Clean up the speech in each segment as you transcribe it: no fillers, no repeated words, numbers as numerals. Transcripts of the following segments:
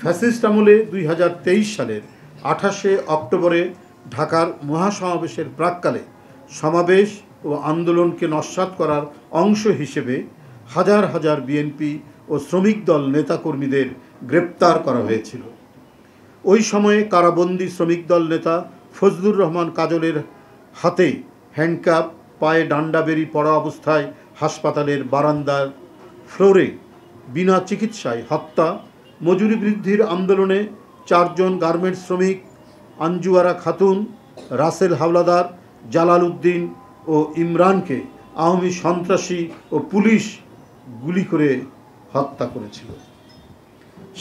Fascist আমলে 2023 সালের 28শে অক্টোবরে ঢাকার মহাসমাবেশের প্রাক্কালে সমাবেশ ও আন্দোলনকে নস্যাৎ করার অংশ হিসেবে হাজার হাজার বিএনপি ও শ্রমিক দল নেতাকর্মীদের গ্রেপ্তার করা হয়েছিল। ওই সময়ে কারাবন্দী শ্রমিক দল নেতা ফজলুর রহমান কাজলের হাতে হ্যান্ডকাপ, পায়ে ডান্ডা বেরি পড়া অবস্থায় হাসপাতালের বারান্দার ফ্লোরে বিনা চিকিৎসায় হত্যা, মজুরি বৃদ্ধির আন্দোলনে 4 জন গার্মেন্টস শ্রমিক আঞ্জুয়ারা খাতুন, রাসেল হাওলাদার, জালাল উদ্দিন ও ইমরানকে আওয়ামী সন্ত্রাসী ও পুলিশ গুলি করে হত্যা করেছিল।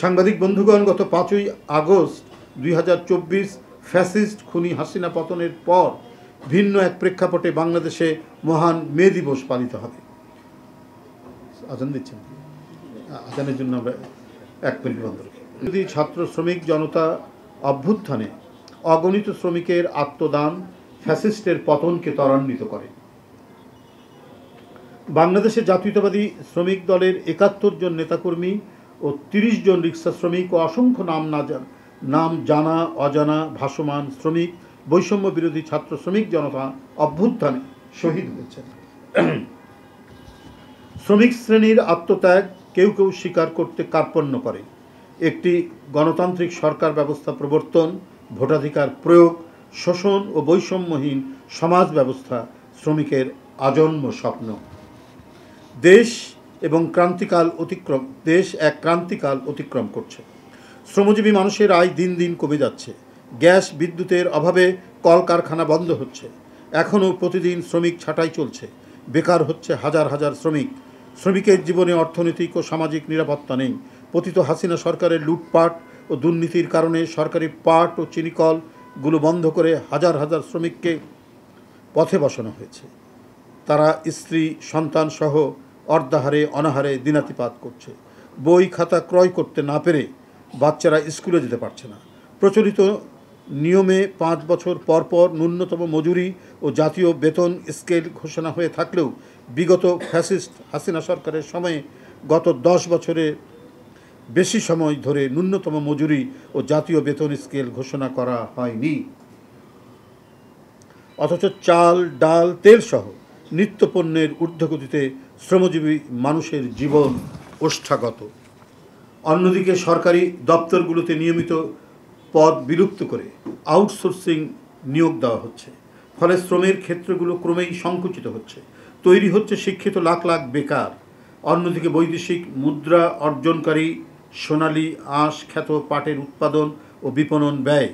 সাংবাদিক বন্ধুগণ, গত 5ই আগস্ট 2024 ফ্যাসিস্ট খুনি হাসিনা পতনের পর ভিন্ন এক প্রেক্ষাপটে বাংলাদেশে মহান মে দিবস পালিত হবে। আজান দিচ্ছেন, আজানের জন্য আমরা 1 মিনিট বন্ধ রাখি। যদি ছাত্র শ্রমিক জনতা অভ্যুত্থানে অগণিত শ্রমিকের আত্মদান ফ্যাসিস্টের পতনকে ত্বরান্বিত করে। বাংলাদেশের জাতীয়তাবাদী শ্রমিক দলের 71 জন নেতাকর্মী ও 30 জন রিক্সা শ্রমিক ও অসংখ্য নাম জানা অজানা ভাসমান শ্রমিক বৈষম্য বিরোধী ছাত্র শ্রমিক জনতা অভ্যুত্থানে শহীদ হয়েছেন। শ্রমিক শ্রেণীর আত্মত্যাগ কেউ কেউ স্বীকার করতে কার্পণ্য করে। একটি গণতান্ত্রিক সরকার ব্যবস্থা প্রবর্তন, ভোটাধিকার প্রয়োগ, শোষণ ও বৈষম্যহীন সমাজ ব্যবস্থা শ্রমিকের আজন্ম স্বপ্ন। দেশ এক ক্রান্তিকাল অতিক্রম করছে। শ্রমজীবী মানুষের আয় দিন দিন কমে যাচ্ছে। গ্যাস বিদ্যুতের অভাবে কলকারখানা বন্ধ হচ্ছে। এখনও প্রতিদিন শ্রমিক ছাঁটাই চলছে। বেকার হচ্ছে হাজার হাজার শ্রমিক। শ্রমিকের জীবনে অর্থনৈতিক ও সামাজিক নিরাপত্তা নেই। পতিত হাসিনা সরকারের লুটপাট ও দুর্নীতির কারণে সরকারি পাট ও চিনিকলগুলো বন্ধ করে হাজার হাজার শ্রমিককে পথে বসানো হয়েছে। তারা স্ত্রী সন্তান সহ অর্ধাহারে অনাহারে দিনাতিপাত করছে। বই খাতা ক্রয় করতে না পেরে বাচ্চারা স্কুলে যেতে পারছে না। প্রচলিত নিয়মে 5 বছর পর পর ন্যূনতম মজুরি ও জাতীয় বেতন স্কেল ঘোষণা হয়ে থাকলেও বিগত ফ্যাসিস্ট হাসিনা সরকারের সময়ে গত 10 বছরে বেশি সময় ধরে ন্যূনতম মজুরি ও জাতীয় বেতন স্কেল ঘোষণা করা হয়নি। অথচ চাল, ডাল, তেল সহ নিত্যপণ্যের ঊর্ধ্বগতিতে শ্রমজীবী মানুষের জীবন ওষ্ঠাগত। অন্যদিকে সরকারি দপ্তরগুলোতে নিয়মিত পদ বিলুপ্ত করে আউটসোর্সিং নিয়োগ দেওয়া হচ্ছে। ফলে শ্রমের ক্ষেত্রগুলো ক্রমেই সংকুচিত হচ্ছে। তৈরি হচ্ছে শিক্ষিত লাখ লাখ বেকার। অন্যদিকে বৈদেশিক মুদ্রা অর্জনকারী সোনালী আঁশ খ্যাত পাটের উৎপাদন ও বিপণন ব্যয়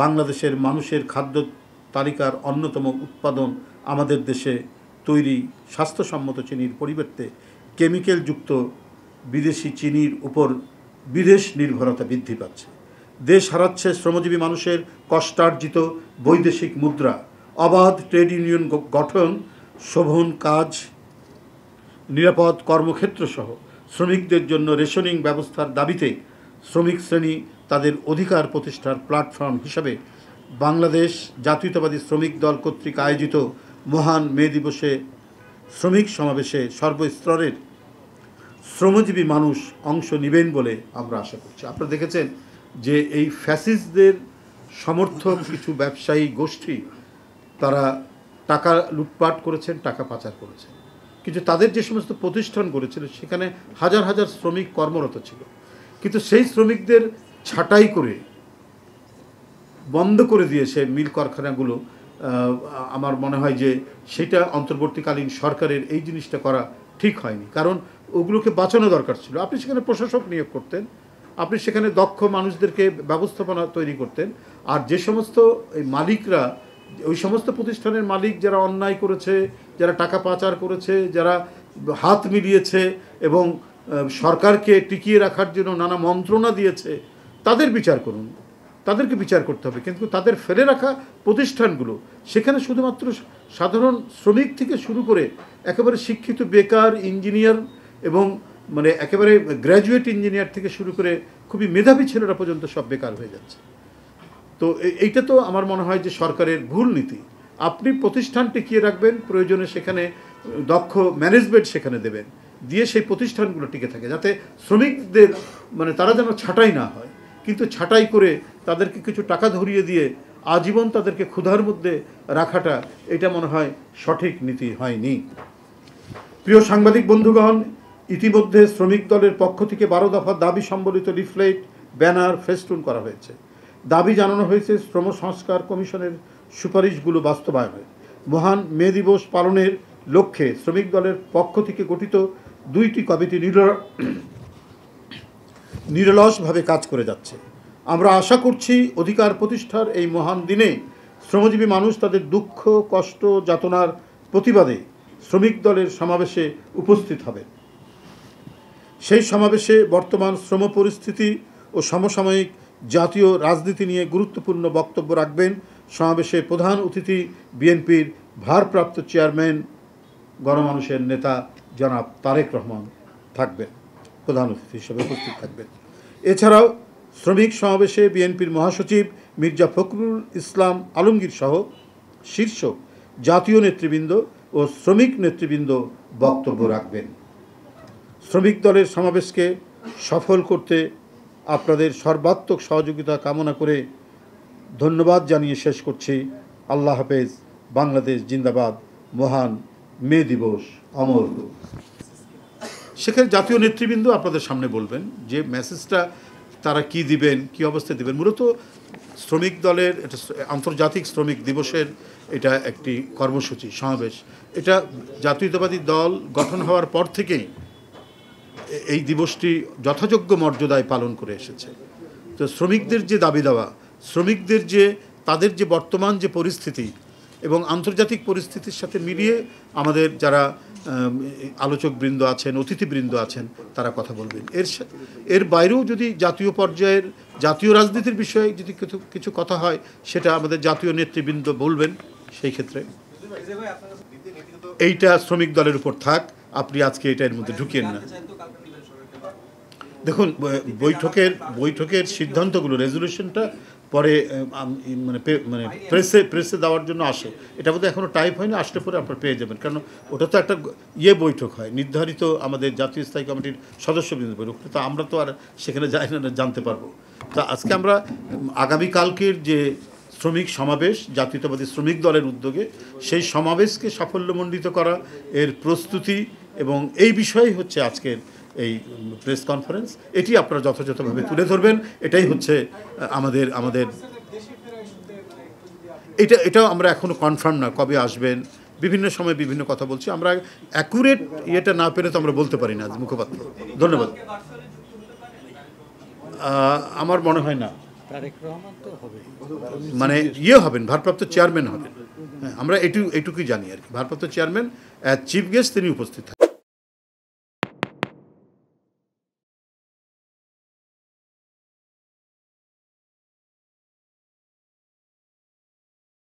বাংলাদেশের মানুষের খাদ্য তালিকার অন্যতম উৎপাদন আমাদের দেশে তৈরি স্বাস্থ্যসম্মত চিনির পরিবর্তে কেমিক্যালযুক্ত বিদেশি চিনির উপর বিদেশ নির্ভরতা বৃদ্ধি পাচ্ছে। দেশ হারাচ্ছে শ্রমজীবী মানুষের কষ্টার্জিত বৈদেশিক মুদ্রা। অবাধ ট্রেড ইউনিয়ন গঠন, শোভন কাজ, নিরাপদ কর্মক্ষেত্র সহ শ্রমিকদের জন্য রেশনিং ব্যবস্থার দাবিতে শ্রমিক শ্রেণী তাদের অধিকার প্রতিষ্ঠার প্ল্যাটফর্ম হিসাবে বাংলাদেশ জাতীয়তাবাদী শ্রমিক দল কর্তৃক আয়োজিত মহান মে দিবসে শ্রমিক সমাবেশে সর্বস্তরের শ্রমজীবী মানুষ অংশ নেবেন বলে আমরা আশা করছি। আপনারা দেখেছেন যে এই ফ্যাসিস্টদের সমর্থক কিছু ব্যবসায়ী গোষ্ঠী তারা টাকা লুটপাট করেছেন, টাকা পাচার করেছেন, কিন্তু তাদের যে সমস্ত প্রতিষ্ঠান করেছিল সেখানে হাজার হাজার শ্রমিক কর্মরত ছিল। কিন্তু সেই শ্রমিকদের ছাঁটাই করে বন্ধ করে দিয়েছে মিল কারখানাগুলো। আমার মনে হয় যে সেটা অন্তর্বর্তীকালীন সরকারের এই জিনিসটা করা ঠিক হয়নি, কারণ ওগুলোকে বাঁচানো দরকার ছিল। আপনি সেখানে প্রশাসক নিয়োগ করতেন, আপনি সেখানে দক্ষ মানুষদেরকে ব্যবস্থাপনা তৈরি করতেন। আর যে সমস্ত এই মালিকরা, ওই সমস্ত প্রতিষ্ঠানের মালিক যারা অন্যায় করেছে, যারা টাকা পাচার করেছে, যারা হাত মিলিয়েছে এবং সরকারকে টিকিয়ে রাখার জন্য নানা মন্ত্রণা দিয়েছে, তাদের বিচার করুন, তাদেরকে বিচার করতে হবে। কিন্তু তাদের ফেলে রাখা প্রতিষ্ঠানগুলো, সেখানে শুধুমাত্র সাধারণ শ্রমিক থেকে শুরু করে একেবারে শিক্ষিত বেকার ইঞ্জিনিয়ার এবং মানে একেবারে গ্র্যাজুয়েট ইঞ্জিনিয়ার থেকে শুরু করে খুবই মেধাবী ছেলেরা পর্যন্ত সব বেকার হয়ে যাচ্ছে। তো এইটা তো আমার মনে হয় যে সরকারের ভুল নীতি। আপনি প্রতিষ্ঠান টিকিয়ে রাখবেন, প্রয়োজনে সেখানে দক্ষ ম্যানেজমেন্ট সেখানে দেবেন, দিয়ে সেই প্রতিষ্ঠানগুলো টিকে থাকে, যাতে শ্রমিকদের মানে তারা যেন ছাঁটাই না হয়। কিন্তু ছাঁটাই করে তাদেরকে কিছু টাকা ধরিয়ে দিয়ে আজীবন তাদেরকে ক্ষুধার মধ্যে রাখাটা এটা মনে হয় সঠিক নীতি হয়নি। প্রিয় সাংবাদিক বন্ধুগণ, ইতিমধ্যে শ্রমিক দলের পক্ষ থেকে 12 দফা দাবি সম্বলিত লিফলেট, ব্যানার, ফেস্টুন করা হয়েছে। দাবি জানানো হয়েছে শ্রম সংস্কার কমিশনের সুপারিশগুলো বাস্তবায়নে। মহান মে দিবস পালনের লক্ষ্যে শ্রমিক দলের পক্ষ থেকে গঠিত 2টি কমিটি নিরলসভাবে কাজ করে যাচ্ছে। আমরা আশা করছি অধিকার প্রতিষ্ঠার এই মহান দিনে শ্রমজীবী মানুষ তাদের দুঃখ, কষ্ট, যাতনার প্রতিবাদে শ্রমিক দলের সমাবেশে উপস্থিত হবে। সেই সমাবেশে বর্তমান শ্রম পরিস্থিতি ও সমসাময়িক জাতীয় রাজনীতি নিয়ে গুরুত্বপূর্ণ বক্তব্য রাখবেন। সমাবেশে প্রধান অতিথি বিএনপির ভারপ্রাপ্ত চেয়ারম্যান, গণমানুষের নেতা জনাব তারেক রহমান থাকবেন, প্রধান অতিথি হিসেবে উপস্থিত থাকবেন। এছাড়াও শ্রমিক সমাবেশে বিএনপির মহাসচিব মির্জা ফখরুল ইসলাম আলমগীর সহ শীর্ষ জাতীয় নেতৃবৃন্দ ও শ্রমিক নেতৃবৃন্দ বক্তব্য রাখবেন। শ্রমিক দলের সমাবেশকে সফল করতে আপনাদের সর্বাত্মক সহযোগিতা কামনা করে ধন্যবাদ জানিয়ে শেষ করছি। আল্লাহ হাফেজ। বাংলাদেশ জিন্দাবাদ। মহান মে দিবস অমর হোক। সেখানে জাতীয় নেতৃবৃন্দ আপনাদের সামনে বলবেন যে মেসেজটা তারা কি দিবেন, কি অবস্থায় দিবেন। মূলত শ্রমিক দলের এটা আন্তর্জাতিক শ্রমিক দিবসের এটা একটি কর্মসূচি, সমাবেশ। এটা জাতীয়তাবাদী দল গঠন হওয়ার পর থেকেই এই দিবসটি যথাযোগ্য মর্যাদায় পালন করে এসেছে। তো শ্রমিকদের যে দাবি দেওয়া, শ্রমিকদের যে তাদের যে বর্তমান যে পরিস্থিতি এবং আন্তর্জাতিক পরিস্থিতির সাথে মিলিয়ে আমাদের যারা আলোচকবৃন্দ আছেন, অতিথিবৃন্দ আছেন, তারা কথা বলবেন। এর বাইরেও যদি জাতীয় পর্যায়ের জাতীয় রাজনীতির বিষয়ে যদি কিছু কথা হয়, সেটা আমাদের জাতীয় নেতৃবৃন্দ বলবেন। সেই ক্ষেত্রে এইটা শ্রমিক দলের উপর থাক, আপনি আজকে এটার মধ্যে ঢুকিয়েন না। দেখুন, বৈঠকের সিদ্ধান্তগুলো, রেজলিউশনটা পরে মানে প্রেসে দেওয়ার জন্য আসে। এটা বোধহয় এখনও টাইপ হয়নি, আসলে পরে আপনারা পেয়ে যাবেন। কারণ ওটা তো একটা বৈঠক হয়, নির্ধারিত আমাদের জাতীয় স্থায়ী কমিটির সদস্যবৃন্দ বৈঠক। তো আমরা তো আর সেখানে যাই না, জানতে পারবো। তা আজকে আমরা আগামীকালকের যে শ্রমিক সমাবেশ জাতীয়তাবাদী শ্রমিক দলের উদ্যোগে, সেই সমাবেশকে সাফল্যমণ্ডিত করা, এর প্রস্তুতি এবং এই বিষয়ই হচ্ছে আজকের এই প্রেস কনফারেন্স। এটি আপনারা যথাযথভাবে তুলে ধরবেন। এটাই হচ্ছে আমাদের এটাও আমরা এখনও কনফার্ম না কবে আসবেন। বিভিন্ন সময় বিভিন্ন কথা বলছি, আমরা অ্যাকুরেট ইয়েটা না পেরে তো আমরা বলতে পারি না মুখপাত্র। ধন্যবাদ। আমার মনে হয় না, মানে হবেন, ভারপ্রাপ্ত চেয়ারম্যান হবেন। হ্যাঁ, আমরা এটুকুই জানি আর কি। ভারপ্রাপ্ত চেয়ারম্যান চিফ গেস্ট তিনি উপস্থিত থাকেন।